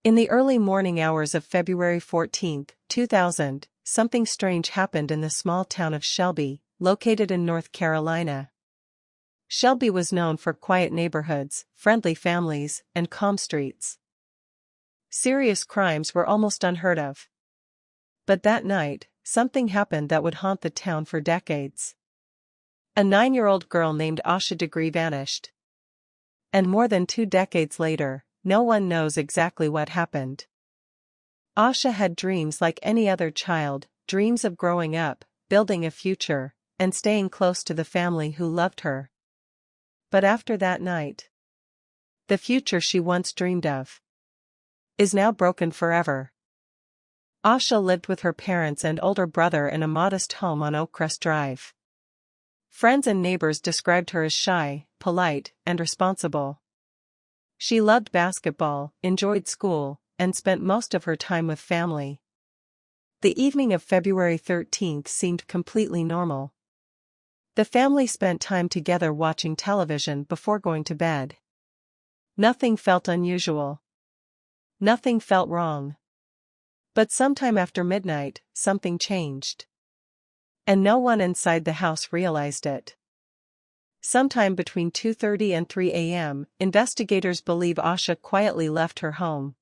In the early morning hours of February 14, 2000, something strange happened in the small town of Shelby, located in North Carolina. Shelby was known for quiet neighborhoods, friendly families, and calm streets. Serious crimes were almost unheard of. But that night, something happened that would haunt the town for decades. A 9-year-old girl named Asha Degree vanished. And more than 2 decades later, no one knows exactly what happened. Asha had dreams like any other child, dreams of growing up, building a future, and staying close to the family who loved her. But after that night, the future she once dreamed of is now broken forever. Asha lived with her parents and older brother in a modest home on Oakcrest Drive. Friends and neighbors described her as shy, polite, and responsible. She loved basketball, enjoyed school, and spent most of her time with family. The evening of February 13 seemed completely normal. The family spent time together watching television before going to bed. Nothing felt unusual. Nothing felt wrong. But sometime after midnight, something changed. And no one inside the house realized it. Sometime between 2:30 and 3 a.m., investigators believe Asha quietly left her home.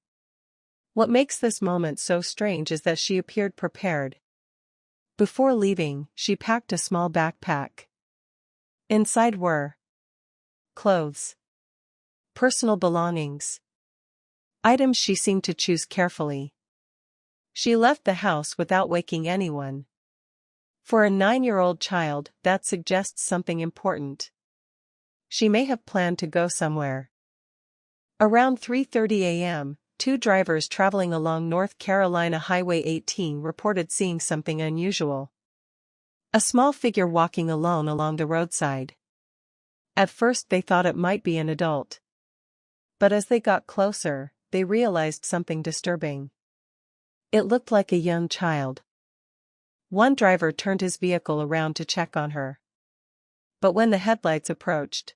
What makes this moment so strange is that she appeared prepared. Before leaving, she packed a small backpack. Inside were clothes, personal belongings, items she seemed to choose carefully. She left the house without waking anyone. For a 9-year-old child, that suggests something important. She may have planned to go somewhere. Around 3:30 a.m., 2 drivers traveling along North Carolina Highway 18 reported seeing something unusual. A small figure walking alone along the roadside. At first they thought it might be an adult. But as they got closer, they realized something disturbing. It looked like a young child. One driver turned his vehicle around to check on her. But when the headlights approached,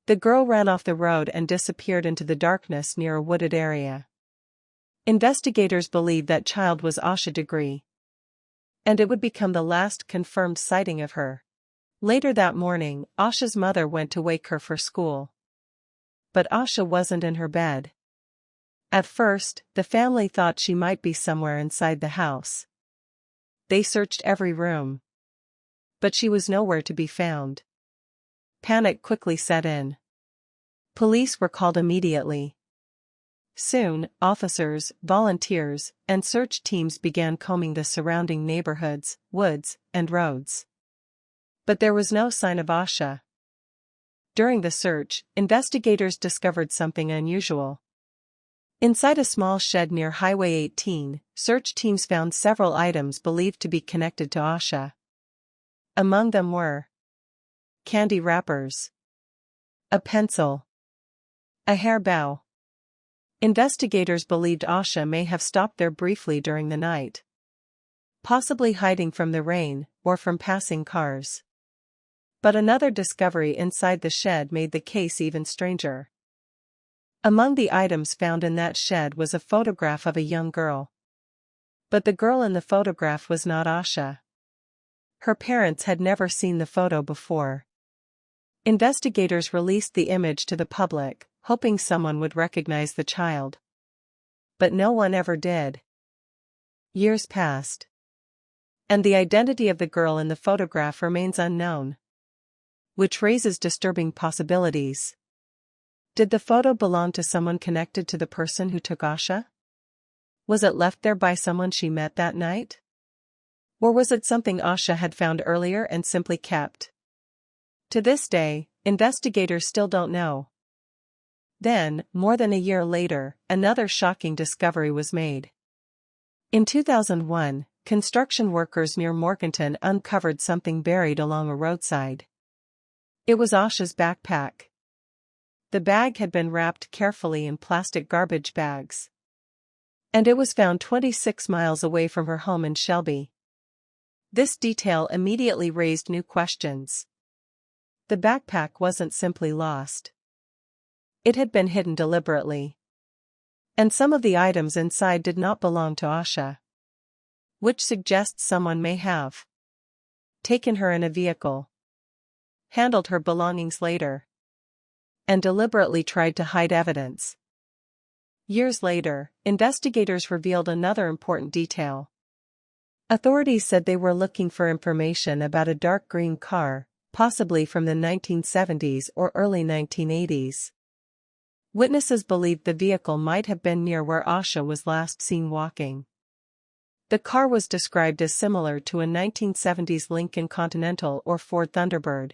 the girl ran off the road and disappeared into the darkness near a wooded area. Investigators believe that child was Asha Degree, and it would become the last confirmed sighting of her. Later that morning, Asha's mother went to wake her for school. But Asha wasn't in her bed. At first, the family thought she might be somewhere inside the house. They searched every room. But she was nowhere to be found. Panic quickly set in. Police were called immediately. Soon, officers, volunteers, and search teams began combing the surrounding neighborhoods, woods, and roads. But there was no sign of Asha. During the search, investigators discovered something unusual. Inside a small shed near Highway 18, search teams found several items believed to be connected to Asha. Among them were candy wrappers, a pencil, a hair bow. Investigators believed Asha may have stopped there briefly during the night, possibly hiding from the rain or from passing cars. But another discovery inside the shed made the case even stranger. Among the items found in that shed was a photograph of a young girl. But the girl in the photograph was not Asha. Her parents had never seen the photo before. Investigators released the image to the public, hoping someone would recognize the child. But no one ever did. Years passed. And the identity of the girl in the photograph remains unknown, which raises disturbing possibilities. Did the photo belong to someone connected to the person who took Asha? Was it left there by someone she met that night? Or was it something Asha had found earlier and simply kept? To this day, investigators still don't know. Then, more than a year later, another shocking discovery was made. In 2001, construction workers near Morganton uncovered something buried along a roadside. It was Asha's backpack. The bag had been wrapped carefully in plastic garbage bags. And it was found 26 miles away from her home in Shelby. This detail immediately raised new questions. The backpack wasn't simply lost. It had been hidden deliberately. And some of the items inside did not belong to Asha, which suggests someone may have taken her in a vehicle, handled her belongings later, and deliberately tried to hide evidence. Years later, investigators revealed another important detail. Authorities said they were looking for information about a dark green car, possibly from the 1970s or early 1980s. Witnesses believed the vehicle might have been near where Asha was last seen walking. The car was described as similar to a 1970s Lincoln Continental or Ford Thunderbird.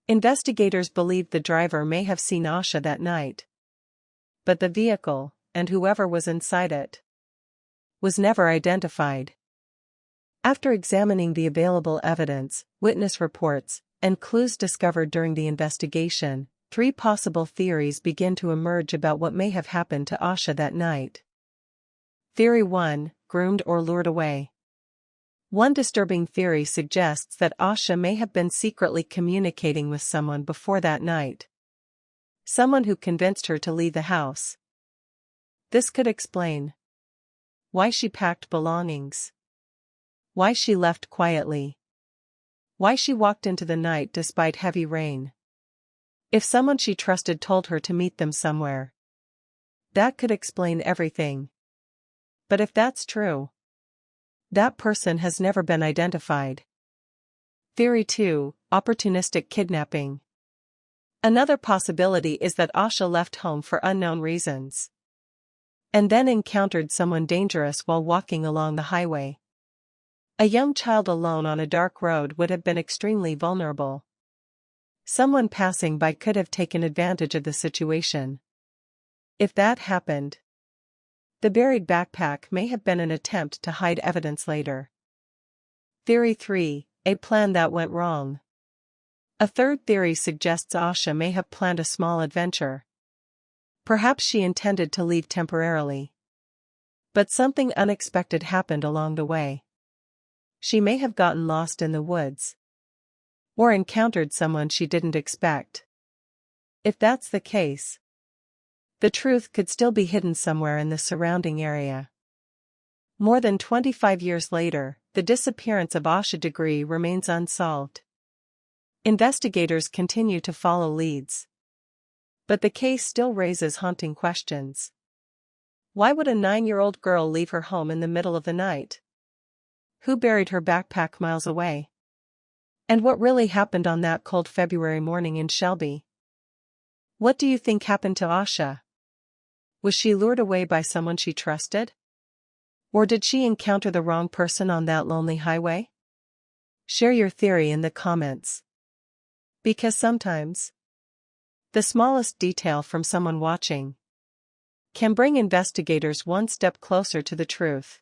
Investigators believed the driver may have seen Asha that night, but the vehicle, and whoever was inside it, was never identified. After examining the available evidence, witness reports, and clues discovered during the investigation, 3 possible theories begin to emerge about what may have happened to Asha that night. Theory 1: groomed or lured away. One disturbing theory suggests that Asha may have been secretly communicating with someone before that night. Someone who convinced her to leave the house. This could explain why she packed belongings, why she left quietly, why she walked into the night despite heavy rain. If someone she trusted told her to meet them somewhere, that could explain everything. But if that's true, that person has never been identified. Theory 2: opportunistic kidnapping. Another possibility is that Asha left home for unknown reasons, and then encountered someone dangerous while walking along the highway. A young child alone on a dark road would have been extremely vulnerable. Someone passing by could have taken advantage of the situation. If that happened, the buried backpack may have been an attempt to hide evidence later. Theory 3: a plan that went wrong. A third theory suggests Asha may have planned a small adventure. Perhaps she intended to leave temporarily, but something unexpected happened along the way. She may have gotten lost in the woods, or encountered someone she didn't expect. If that's the case, the truth could still be hidden somewhere in the surrounding area. More than 25 years later, the disappearance of Asha Degree remains unsolved. Investigators continue to follow leads, but the case still raises haunting questions. Why would a 9-year-old girl leave her home in the middle of the night? Who buried her backpack miles away? And what really happened on that cold February morning in Shelby? What do you think happened to Asha? Was she lured away by someone she trusted? Or did she encounter the wrong person on that lonely highway? Share your theory in the comments. Because sometimes, the smallest detail from someone watching can bring investigators one step closer to the truth.